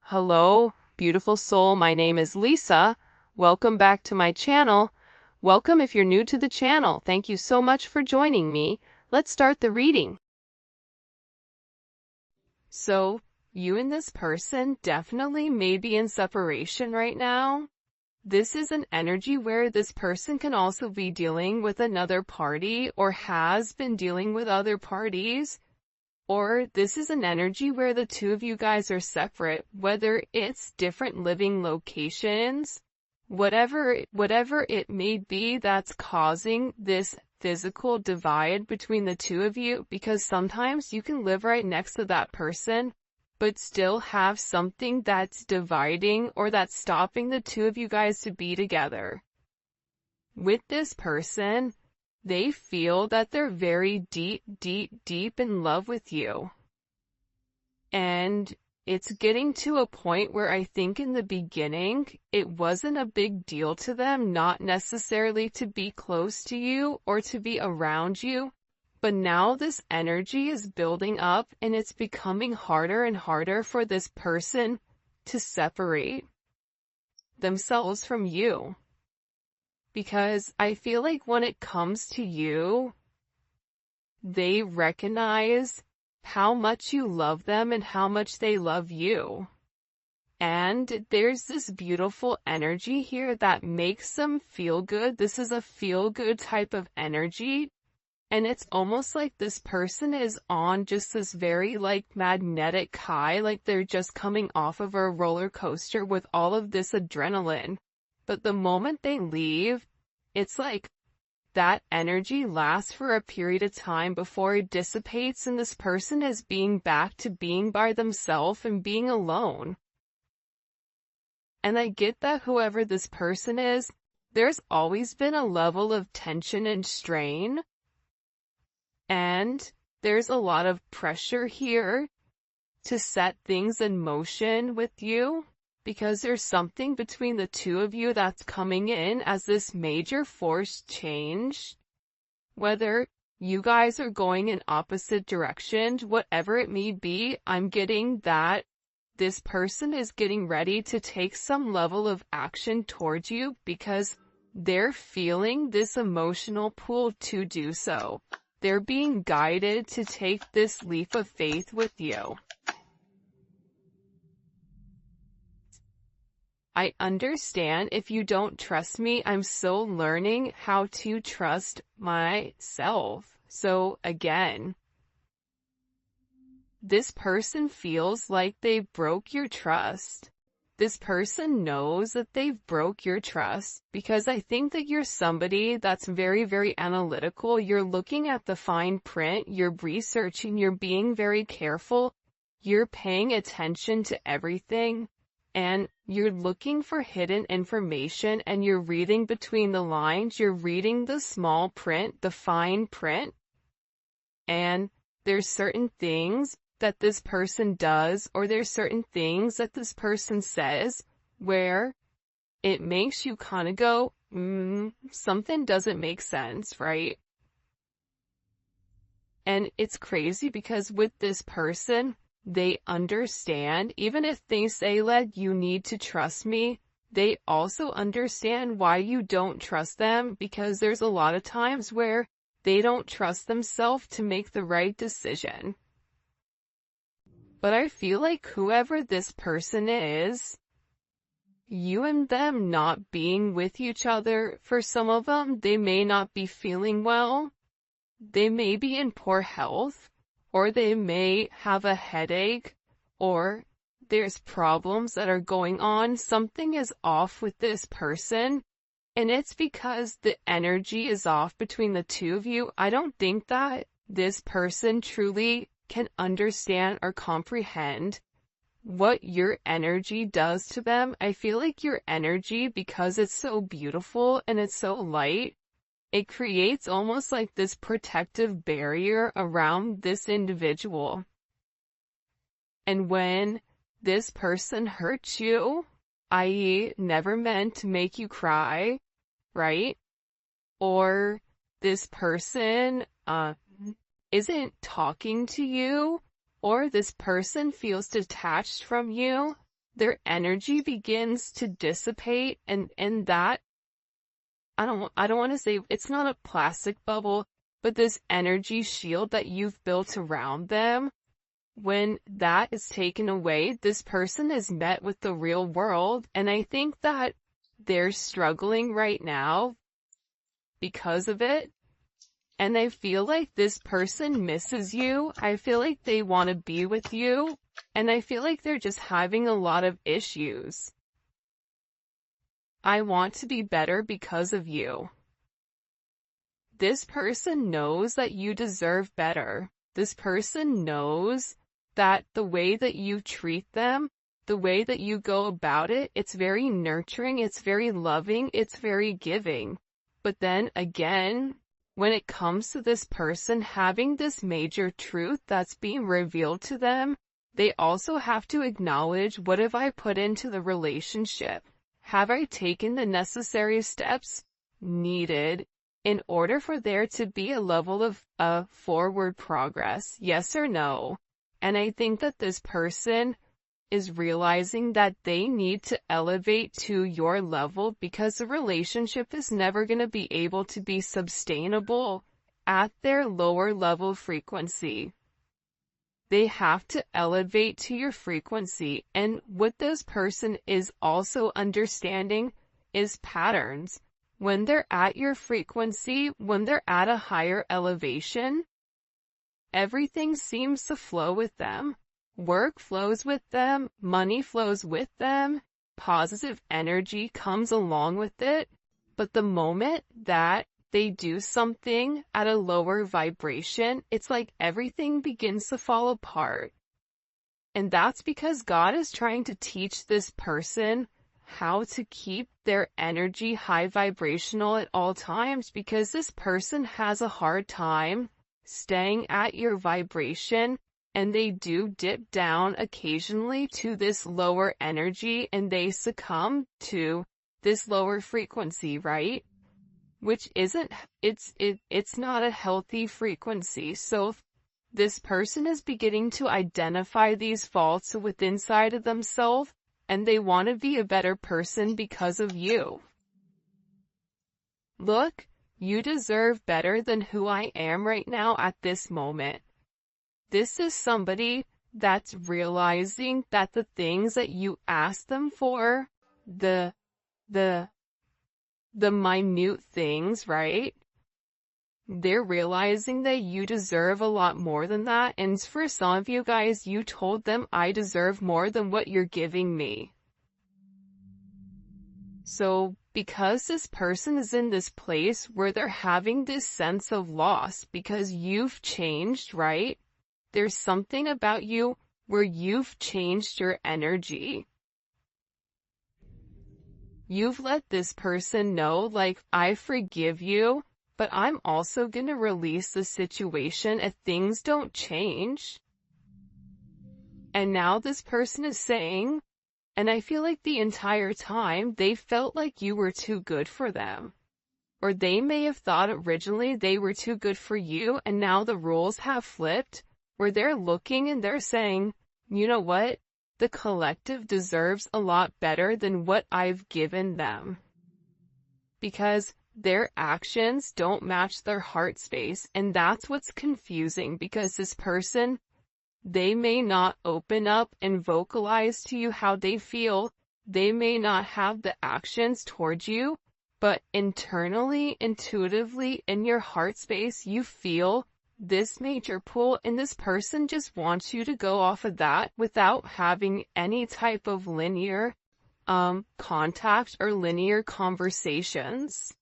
Hello, beautiful soul. My name is Lisa. Welcome back to my channel. Welcome if you're new to the channel. Thank you so much for joining me. Let's start the reading. So, you and this person definitely may be in separation right now. This is an energy where this person can also be dealing with another party or has been dealing with other parties. Or this is an energy where the two of you guys are separate, whether it's different living locations, whatever it may be that's causing this physical divide between the two of you, because sometimes you can live right next to that person, but still have something that's dividing or that's stopping the two of you guys to be together. With this person, they feel that they're very deep in love with you. And it's getting to a point where I think in the beginning, it wasn't a big deal to them, not necessarily to be close to you or to be around you. But now this energy is building up and it's becoming harder and harder for this person to separate themselves from you. Because I feel like when it comes to you, they recognize how much you love them and how much they love you. And there's this beautiful energy here that makes them feel good. This is a feel-good type of energy. And it's almost like this person is on just this very magnetic high, like they're just coming off of a roller coaster with all of this adrenaline. But the moment they leave, it's like that energy lasts for a period of time before it dissipates and this person is being back to being by themselves and being alone. And I get that whoever this person is, there's always been a level of tension and strain. And there's a lot of pressure here to set things in motion with you, because there's something between the two of you that's coming in as this major forced change. Whether you guys are going in opposite directions, whatever it may be, I'm getting that this person is getting ready to take some level of action towards you because they're feeling this emotional pull to do so. They're being guided to take this leap of faith with you. I understand if you don't trust me. I'm still learning how to trust myself. So again, this person feels like they broke your trust. This person knows that they've broke your trust because I think that you're somebody that's very, very analytical. You're looking at the fine print, you're researching, you're being very careful, you're paying attention to everything. And you're looking for hidden information and you're reading between the lines, you're reading the small print, the fine print. And there's certain things that this person does, or there's certain things that this person says, where it makes you kind of go, something doesn't make sense, right? And it's crazy because with this person, they understand, even if they say that you need to trust me, they also understand why you don't trust them, because there's a lot of times where they don't trust themselves to make the right decision. But I feel like whoever this person is, you and them not being with each other, for some of them, they may not be feeling well, they may be in poor health, or they may have a headache, or there's problems that are going on. Something is off with this person, and it's because the energy is off between the two of you. I don't think that this person truly can understand or comprehend what your energy does to them. I feel like your energy, because it's so beautiful and it's so light, it creates almost like this protective barrier around this individual. And when this person hurts you, i.e., never meant to make you cry, right? Or this person isn't talking to you, or this person feels detached from you, their energy begins to dissipate, and that, I don't want to say it's not a plastic bubble, but this energy shield that you've built around them, when that is taken away, this person is met with the real world. And I think that they're struggling right now because of it. And I feel like this person misses you. I feel like they want to be with you. And I feel like they're just having a lot of issues. I want to be better because of you. This person knows that you deserve better. This person knows that the way that you treat them, the way that you go about it, it's very nurturing, it's very loving, it's very giving. But then again, when it comes to this person having this major truth that's being revealed to them, they also have to acknowledge, what have I put into the relationship? Have I taken the necessary steps needed in order for there to be a level of forward progress? Yes or no? And I think that this person is realizing that they need to elevate to your level, because the relationship is never going to be able to be sustainable at their lower level frequency. They have to elevate to your frequency. And what this person is also understanding is patterns. When they're at your frequency, when they're at a higher elevation, everything seems to flow with them. Work flows with them, money flows with them, positive energy comes along with it. But the moment that they do something at a lower vibration, it's like everything begins to fall apart. And that's because God is trying to teach this person how to keep their energy high vibrational at all times, because this person has a hard time staying at your vibration, and they do dip down occasionally to this lower energy, and they succumb to this lower frequency, right? Which isn't, it's not a healthy frequency. So this person is beginning to identify these faults within inside of themselves, and they want to be a better person because of you. Look, you deserve better than who I am right now at this moment. This is somebody that's realizing that the things that you ask them for, the minute things, right? They're realizing that you deserve a lot more than that. And for some of you guys, you told them, I deserve more than what you're giving me. So because this person is in this place where they're having this sense of loss because you've changed, right? There's something about you where you've changed your energy. You've let this person know, like, I forgive you, but I'm also going to release the situation if things don't change. And now this person is saying, and I feel like the entire time they felt like you were too good for them. Or they may have thought originally they were too good for you, and now the roles have flipped, where they're looking and they're saying, you know what? The collective deserves a lot better than what I've given them. Because their actions don't match their heart space, and that's what's confusing, because this person, they may not open up and vocalize to you how they feel. They may not have the actions towards you, but internally, intuitively, in your heart space, you feel this major pull, and this person just wants you to go off of that without having any type of linear contact or linear conversations.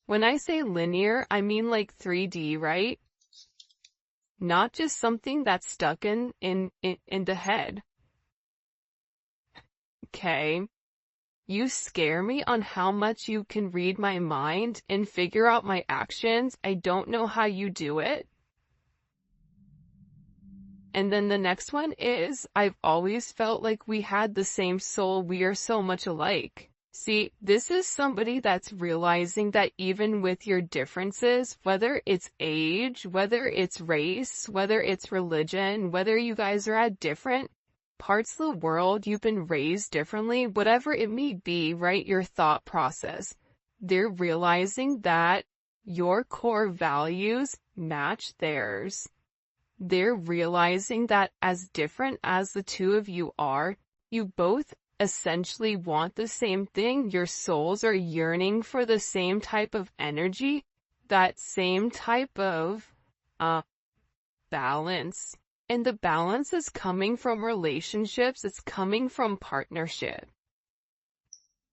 When I say linear, I mean like 3D, right? Not just something that's stuck in the head. Okay. You scare me on how much you can read my mind and figure out my actions. I don't know how you do it. And then the next one is, I've always felt like we had the same soul. We are so much alike. See, this is somebody that's realizing that even with your differences, whether it's age, whether it's race, whether it's religion, whether you guys are at different parts of the world you've been raised differently, whatever it may be, right? Your thought process. They're realizing that your core values match theirs. They're realizing that as different as the two of you are, you both essentially want the same thing. Your souls are yearning for the same type of energy, that same type of balance. And the balance is coming from relationships. It's coming from partnership.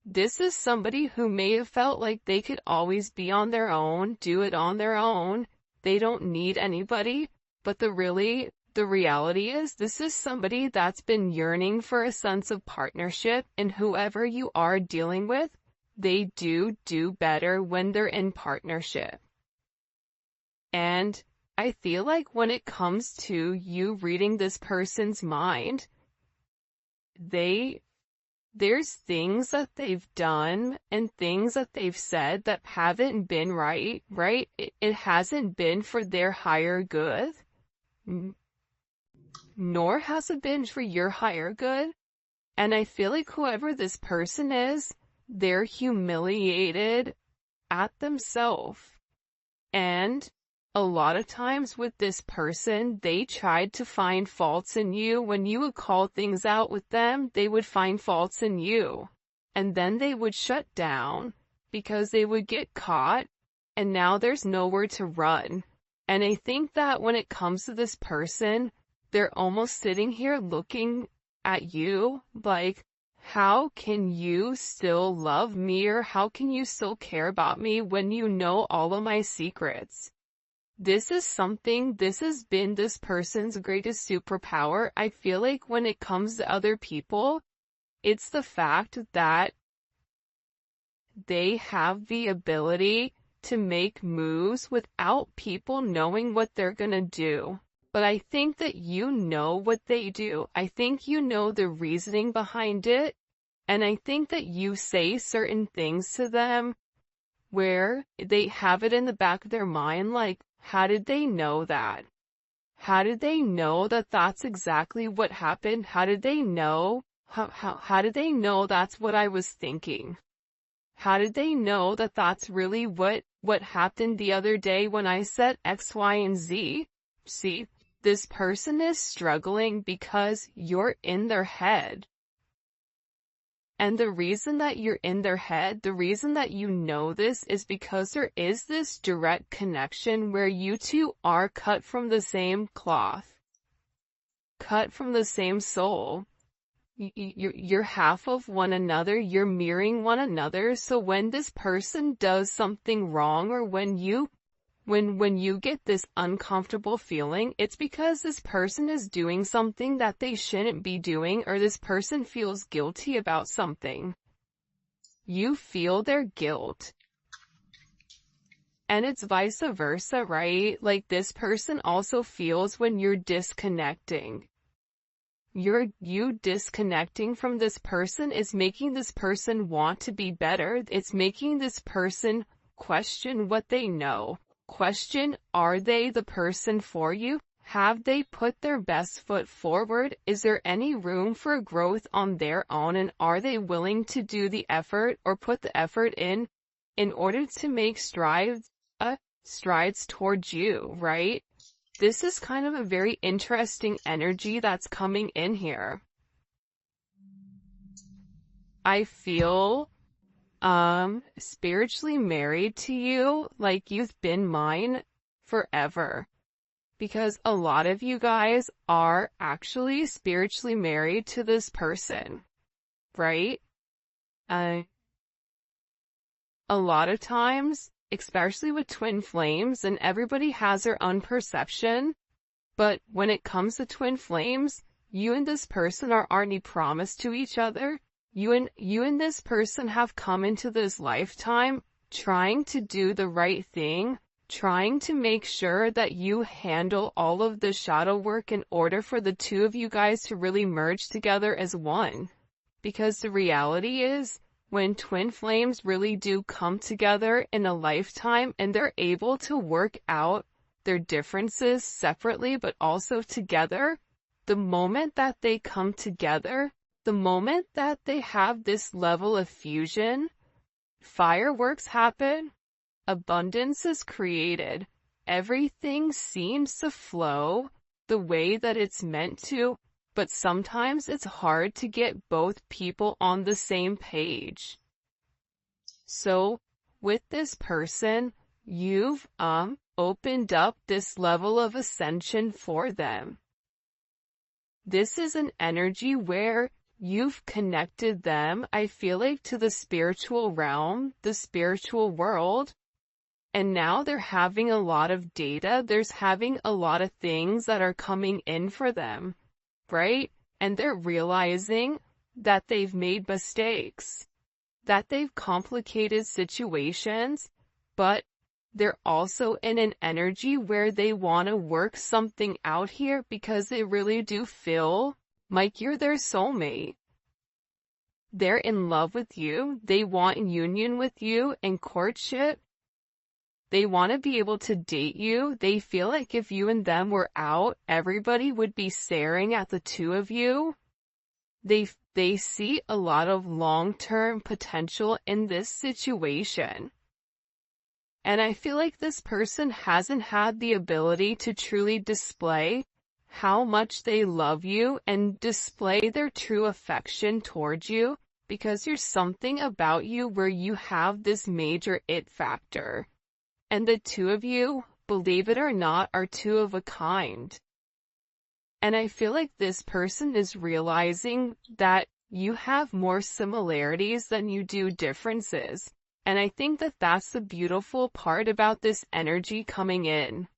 This is somebody who may have felt like they could always be on their own, do it on their own. They don't need anybody. But the reality is this is somebody that's been yearning for a sense of partnership, and whoever you are dealing with, they do better when they're in partnership. And I feel like when it comes to you reading this person's mind, there's things that they've done and things that they've said that haven't been right? It hasn't been for their higher good, nor has it been for your higher good. And I feel like whoever this person is, they're humiliated at themselves. And a lot of times with this person, they tried to find faults in you. When you would call things out with them, they would find faults in you. And then they would shut down because they would get caught, and now there's nowhere to run. And I think that when it comes to this person, they're almost sitting here looking at you like, how can you still love me, or how can you still care about me when you know all of my secrets? This has been this person's greatest superpower. I feel like when it comes to other people, it's the fact that they have the ability to make moves without people knowing what they're gonna do. But I think that you know what they do. I think you know the reasoning behind it. And I think that you say certain things to them where they have it in the back of their mind, like, how did they know that? How did they know that that's exactly what happened? How did they know? How did they know that's what I was thinking? How did they know that that's really what happened the other day when I said X, Y, and Z? See, this person is struggling because you're in their head. And the reason that you're in their head, the reason that you know this, is because there is this direct connection where you two are cut from the same cloth, cut from the same soul. You're half of one another, you're mirroring one another. So when this person does something wrong, or when you get this uncomfortable feeling, it's because this person is doing something that they shouldn't be doing, or this person feels guilty about something. You feel their guilt. And it's vice versa, right? Like, this person also feels when you're disconnecting. You disconnecting from this person is making this person want to be better. It's making this person question what they know. Question, are they the person for you? Have they put their best foot forward? Is there any room for growth on their own? And are they willing to do the effort, or put the effort in order to make strides towards you, right? This is kind of a very interesting energy that's coming in here. I feel spiritually married to you, like you've been mine forever. Because a lot of you guys are actually spiritually married to this person, right? A lot of times, especially with twin flames, and everybody has their own perception, but when it comes to twin flames, you and this person are already promised to each other. You and this person have come into this lifetime trying to do the right thing, trying to make sure that you handle all of the shadow work in order for the two of you guys to really merge together as one. Because the reality is, when twin flames really do come together in a lifetime and they're able to work out their differences separately but also together, the moment that they come together, the moment that they have this level of fusion, fireworks happen, abundance is created, everything seems to flow the way that it's meant to, but sometimes it's hard to get both people on the same page. So, with this person, you've opened up this level of ascension for them. This is an energy where you've connected them, I feel like, to the spiritual realm, the spiritual world, and now they're having a lot of data, there's having a lot of things that are coming in for them, right? And they're realizing that they've made mistakes, that they've complicated situations, but they're also in an energy where they want to work something out here because they really do feel like you're their soulmate. They're in love with you. They want union with you and courtship. They want to be able to date you. They feel like if you and them were out, everybody would be staring at the two of you. They see a lot of long-term potential in this situation. And I feel like this person hasn't had the ability to truly display how much they love you and display their true affection towards you, because there's something about you where you have this major it factor. And the two of you, believe it or not, are two of a kind. And I feel like this person is realizing that you have more similarities than you do differences. And I think that that's the beautiful part about this energy coming in.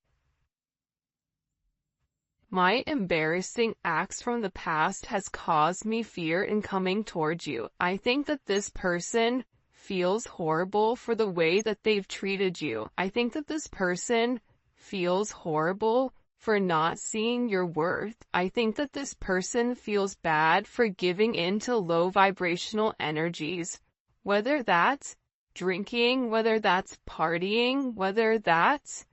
My embarrassing acts from the past has caused me fear in coming towards you. I think that this person feels horrible for the way that they've treated you. I think that this person feels horrible for not seeing your worth. I think that this person feels bad for giving in to low vibrational energies, whether that's drinking, whether that's partying, whether that's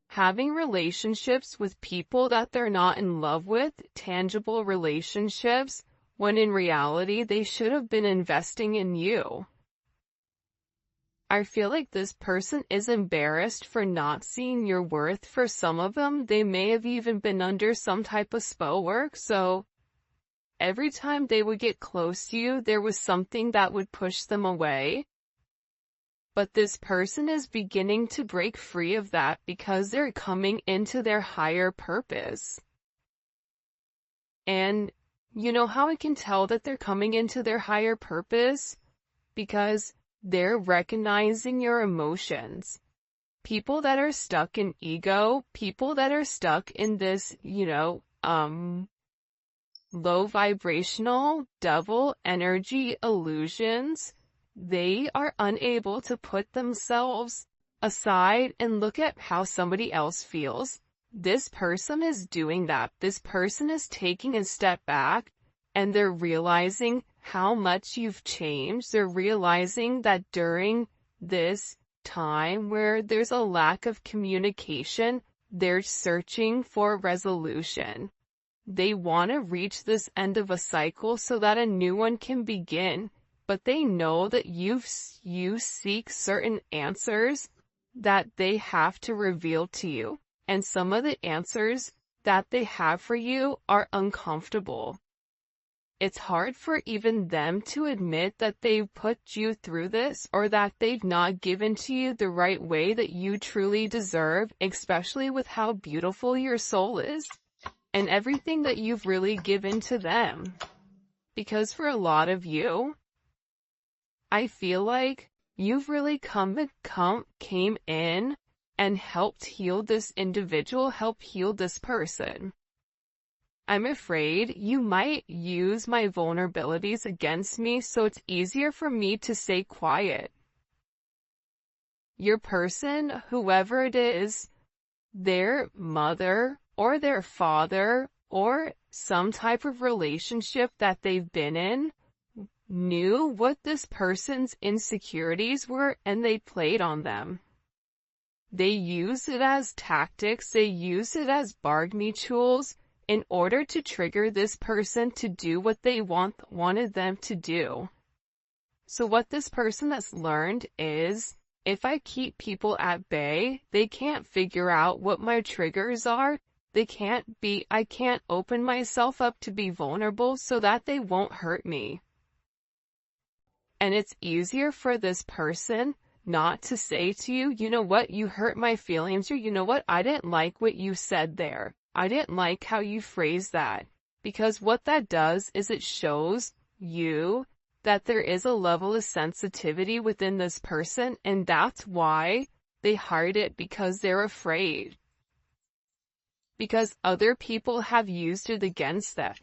having relationships with people that they're not in love with, tangible relationships, when in reality they should have been investing in you. I feel like this person is embarrassed for not seeing your worth. For some of them, they may have even been under some type of spell work, so every time they would get close to you, there was something that would push them away. But this person is beginning to break free of that because they're coming into their higher purpose. And you know how I can tell that they're coming into their higher purpose? Because they're recognizing your emotions. People that are stuck in ego, people that are stuck in this, low vibrational devil energy illusions, they are unable to put themselves aside and look at how somebody else feels. This person is doing that. This person is taking a step back and they're realizing how much you've changed. They're realizing that during this time where there's a lack of communication, they're searching for resolution. They want to reach this end of a cycle so that a new one can begin. But they know that you seek certain answers that they have to reveal to you. And some of the answers that they have for you are uncomfortable. It's hard for even them to admit that they've put you through this, or that they've not given to you the right way that you truly deserve, especially with how beautiful your soul is and everything that you've really given to them. Because for a lot of you, I feel like you've really came in and helped heal this individual, help heal this person. I'm afraid you might use my vulnerabilities against me, so it's easier for me to stay quiet. Your person, whoever it is, their mother or their father or some type of relationship that they've been in, knew what this person's insecurities were and they played on them. They used it as tactics, they used it as bargaining tools, in order to trigger this person to do what they wanted them to do. So what this person has learned is, if I keep people at bay, they can't figure out what my triggers are. I can't open myself up to be vulnerable so that they won't hurt me. And it's easier for this person not to say to you, you know what, you hurt my feelings, or you know what, I didn't like what you said there. I didn't like how you phrased that. Because what that does is it shows you that there is a level of sensitivity within this person, and that's why they hide it, because they're afraid. Because other people have used it against them.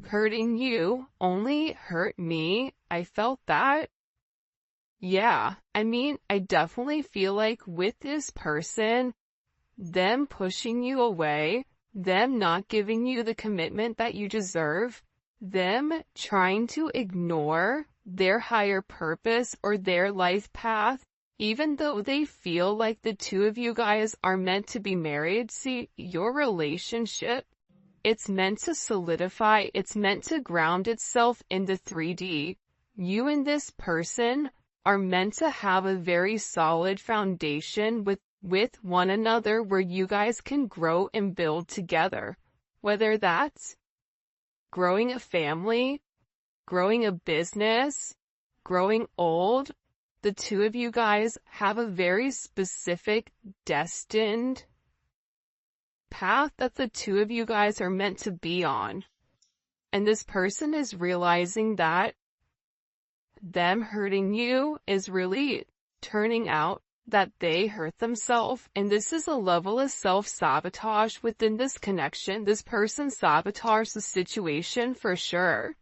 Hurting you only hurt me. I felt that. Yeah, I mean, I definitely feel like with this person, them pushing you away, them not giving you the commitment that you deserve, them trying to ignore their higher purpose or their life path, even though they feel like the two of you guys are meant to be married. See, your relationship, it's meant to solidify, it's meant to ground itself in the 3D. You and this person are meant to have a very solid foundation with one another where you guys can grow and build together. Whether that's growing a family, growing a business, growing old, the two of you guys have a very specific destined path that the two of you guys are meant to be on. And this person is realizing that them hurting you is really turning out that they hurt themselves, and this is a level of self-sabotage within this connection. This person sabotaged the situation for sure.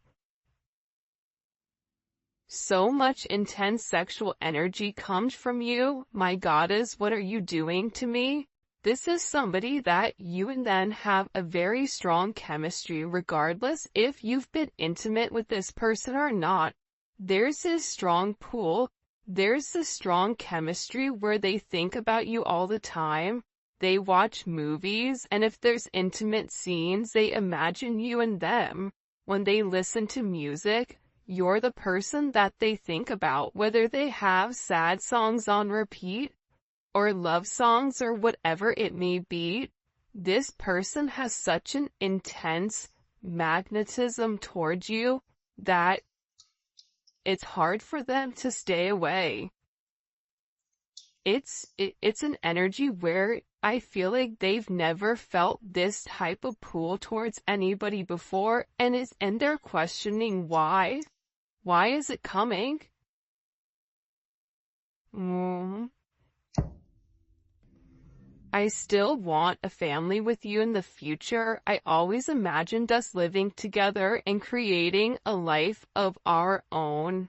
So much intense sexual energy comes from you. My goddess, what are you doing to me? This is somebody that you and them have a very strong chemistry, regardless if you've been intimate with this person or not. There's this strong pull. There's this strong chemistry where they think about you all the time. They watch movies, and if there's intimate scenes, they imagine you and them. When they listen to music, you're the person that they think about, whether they have sad songs on repeat, or love songs, or whatever it may be. This person has such an intense magnetism towards you that it's hard for them to stay away. It's an energy where I feel like they've never felt this type of pull towards anybody before, and they're questioning why. Why is it coming? I still want a family with you in the future. I always imagined us living together and creating a life of our own.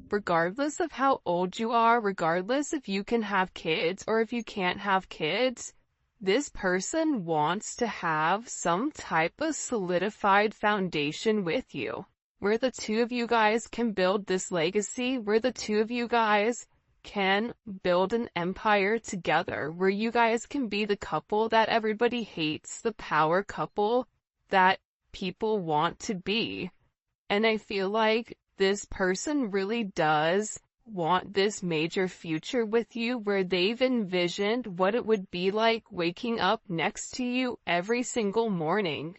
Regardless of how old you are, regardless if you can have kids or if you can't have kids, this person wants to have some type of solidified foundation with you, where the two of you guys can build this legacy, where the two of you guys can build an empire together, where you guys can be the couple that everybody hates, the power couple that people want to be. And I feel like this person really does want this major future with you, where they've envisioned what it would be like waking up next to you every single morning.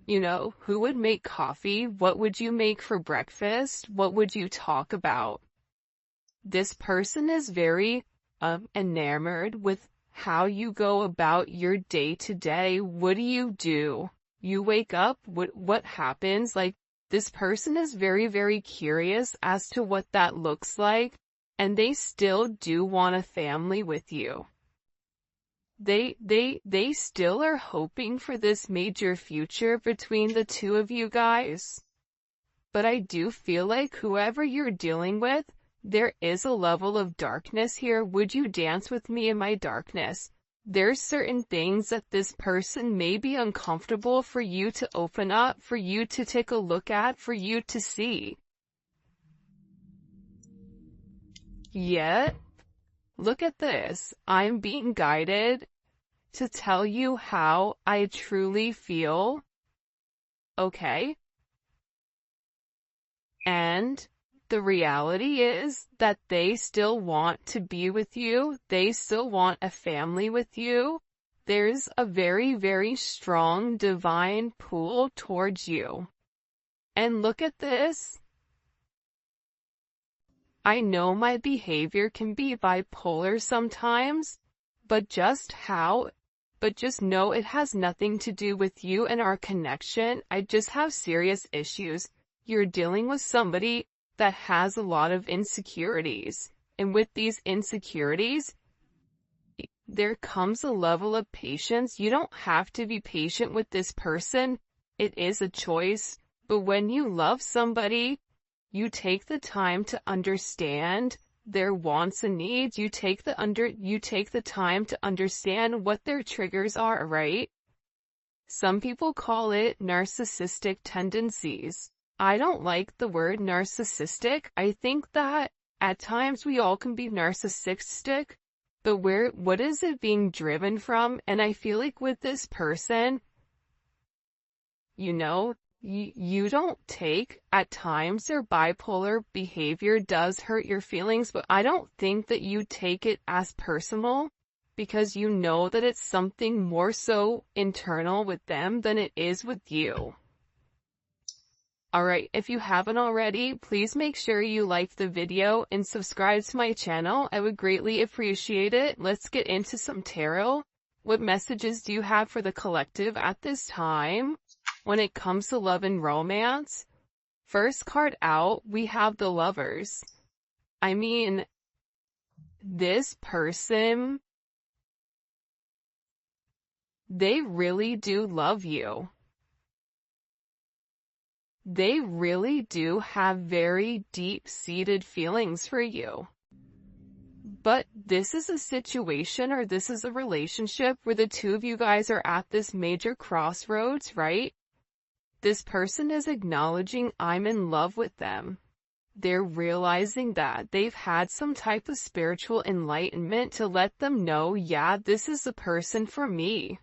You know, who would make coffee? What would you make for breakfast? What would you talk about? This person is very enamored with how you go about your day to day. What do? You wake up, what happens? Like, this person is very, very curious as to what that looks like, and they still do want a family with you. They still are hoping for this major future between the two of you guys. But I do feel like whoever you're dealing with, there is a level of darkness here. Would you dance with me in my darkness? There's certain things that this person may be uncomfortable for you to open up, for you to take a look at, for you to see. Yet, look at this. I'm being guided to tell you how I truly feel, okay? And the reality is that they still want to be with you. They still want a family with you. There's a very, very strong divine pull towards you. And look at this. I know my behavior can be bipolar sometimes, but just know it has nothing to do with you and our connection. I just have serious issues. You're dealing with somebody that has a lot of insecurities. And with these insecurities, there comes a level of patience. You don't have to be patient with this person. It is a choice. But when you love somebody, you take the time to understand their wants and needs. You take the time to understand what their triggers are, right? Some people call it narcissistic tendencies. I don't like the word narcissistic. I think that at times we all can be narcissistic, but what is it being driven from? And I feel like with this person, you don't take, at times their bipolar behavior does hurt your feelings, but I don't think that you take it as personal because you know that it's something more so internal with them than it is with you. Alright, if you haven't already, please make sure you like the video and subscribe to my channel. I would greatly appreciate it. Let's get into some tarot. What messages do you have for the collective at this time? When it comes to love and romance, first card out, we have the Lovers. I mean, this person, they really do love you. They really do have very deep-seated feelings for you. But this is a situation, or this is a relationship where the two of you guys are at this major crossroads, right? This person is acknowledging I'm in love with them. They're realizing that they've had some type of spiritual enlightenment to let them know, yeah, this is the person for me.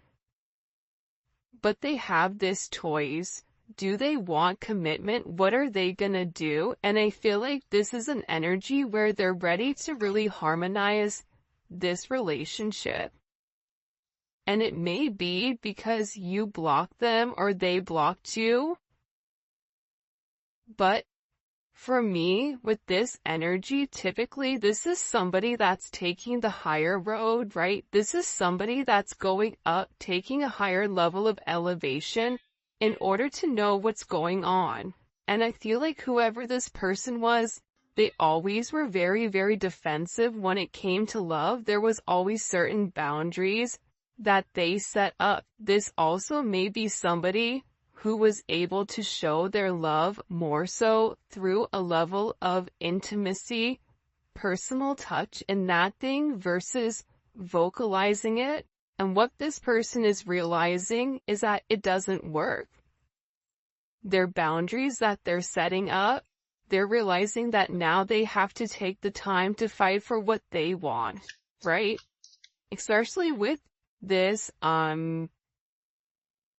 But they have this choice. Do they want commitment? What are they gonna do? And I feel like this is an energy where they're ready to really harmonize this relationship. And it may be because you blocked them or they blocked you. But for me, with this energy, typically this is somebody that's taking the higher road, right? This is somebody that's going up, taking a higher level of elevation in order to know what's going on. And I feel like whoever this person was, they always were very, very defensive when it came to love. There was always certain boundaries that they set up. This also may be somebody who was able to show their love more so through a level of intimacy, personal touch in that thing versus vocalizing it. And what this person is realizing is that it doesn't work. Their boundaries that they're setting up, they're realizing that now they have to take the time to fight for what they want, right? Especially with this,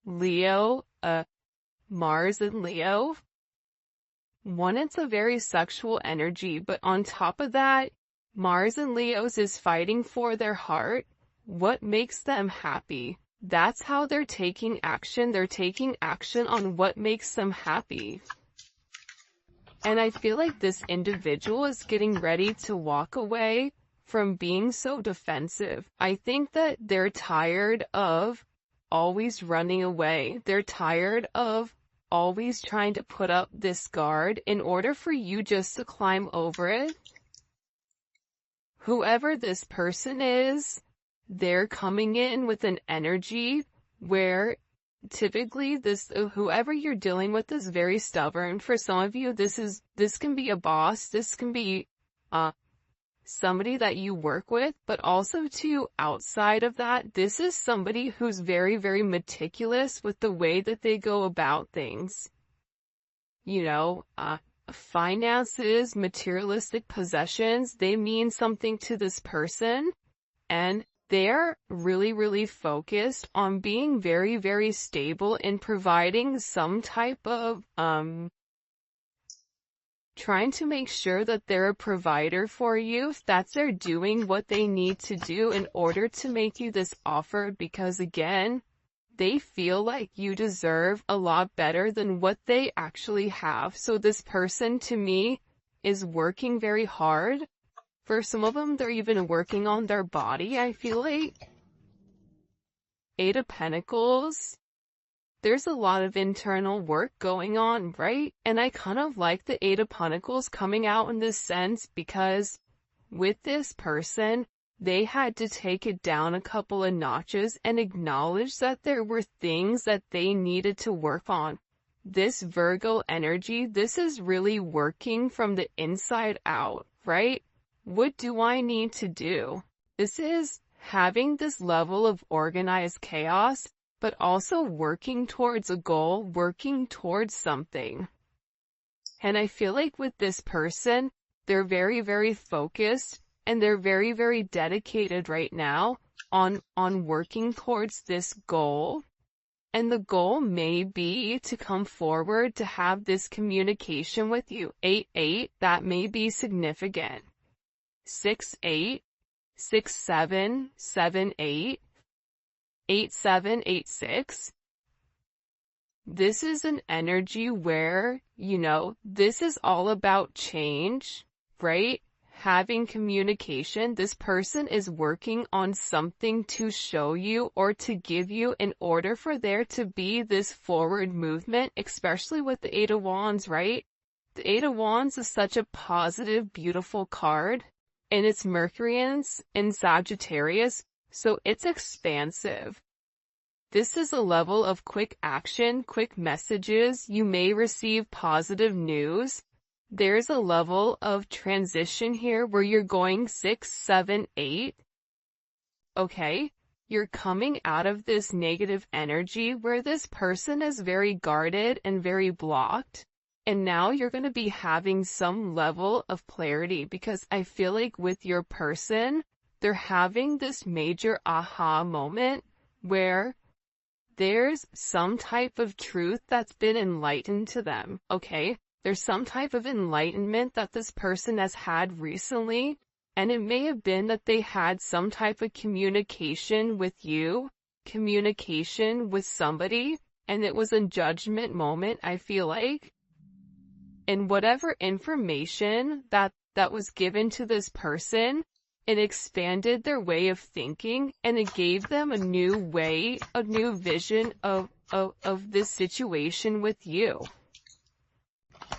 Leo, Mars and Leo. One, it's a very sexual energy, but on top of that, Mars and Leo's is fighting for their heart. What makes them happy? That's how they're taking action. They're taking action on what makes them happy. And I feel like this individual is getting ready to walk away from being so defensive. I think that they're tired of always running away. They're tired of always trying to put up this guard in order for you just to climb over it. Whoever this person is, they're coming in with an energy where typically whoever you're dealing with is very stubborn. For some of you, this can be a boss, this can be somebody that you work with, but also too, outside of that, this is somebody who's very, very meticulous with the way that they go about things. finances, materialistic possessions, they mean something to this person, and they're really, really focused on being very, very stable in providing some type of, trying to make sure that they're a provider for you. That's they're doing what they need to do in order to make you this offer, because again, they feel like you deserve a lot better than what they actually have. So this person, to me, is working very hard. For some of them, they're even working on their body, I feel like. Eight of Pentacles. There's a lot of internal work going on, right? And I kind of like the Eight of Pentacles coming out in this sense, because with this person, they had to take it down a couple of notches and acknowledge that there were things that they needed to work on. This Virgo energy, this is really working from the inside out, right? What do I need to do? This is having this level of organized chaos, but also working towards a goal, working towards something. And I feel like with this person, they're very, very focused, and they're very, very dedicated right now on working towards this goal. And the goal may be to come forward to have this communication with you. 8-8, that may be significant. 6-8, 6-7, 7-8, 8-7, 8-6. This is an energy where, this is all about change, right? Having communication. This person is working on something to show you or to give you in order for there to be this forward movement, especially with the Eight of Wands, right? The Eight of Wands is such a positive, beautiful card, and it's Mercury in Sagittarius, so it's expansive. This is a level of quick action, quick messages. You may receive positive news. There's a level of transition here where you're going 6, 7, 8. Okay? You're coming out of this negative energy where this person is very guarded and very blocked. And now you're going to be having some level of clarity, because I feel like with your person, they're having this major aha moment where there's some type of truth that's been enlightened to them, okay? There's some type of enlightenment that this person has had recently, and it may have been that they had some type of communication with you, communication with somebody, and it was a judgment moment, I feel like. And whatever information that was given to this person, it expanded their way of thinking, and it gave them a new way, a new vision of this situation with you.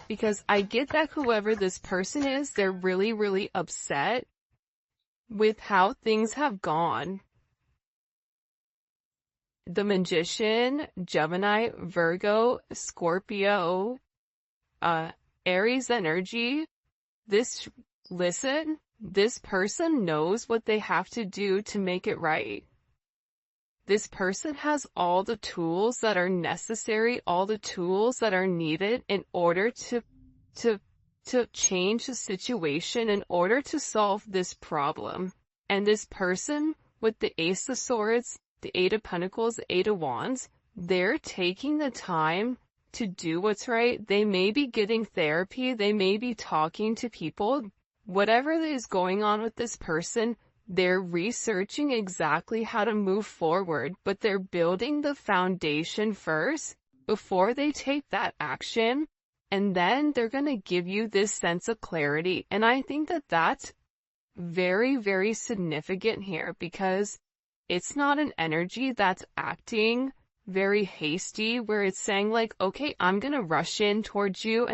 Because I get that whoever this person is, they're really, really upset with how things have gone. The Magician, Gemini, Virgo, Scorpio, Aries energy. This person knows what they have to do to make it right. This person has all the tools that are necessary, all the tools that are needed in order to change the situation, in order to solve this problem. And this person with the Ace of Swords, the Eight of Pentacles, the Eight of Wands, they're taking the time to do what's right. They may be getting therapy, they may be talking to people. Whatever is going on with this person, they're researching exactly how to move forward, but they're building the foundation first before they take that action, and then they're going to give you this sense of clarity. And I think that that's very, very significant here, because it's not an energy that's acting very hasty, where it's saying like, okay, I'm going to rush in towards you and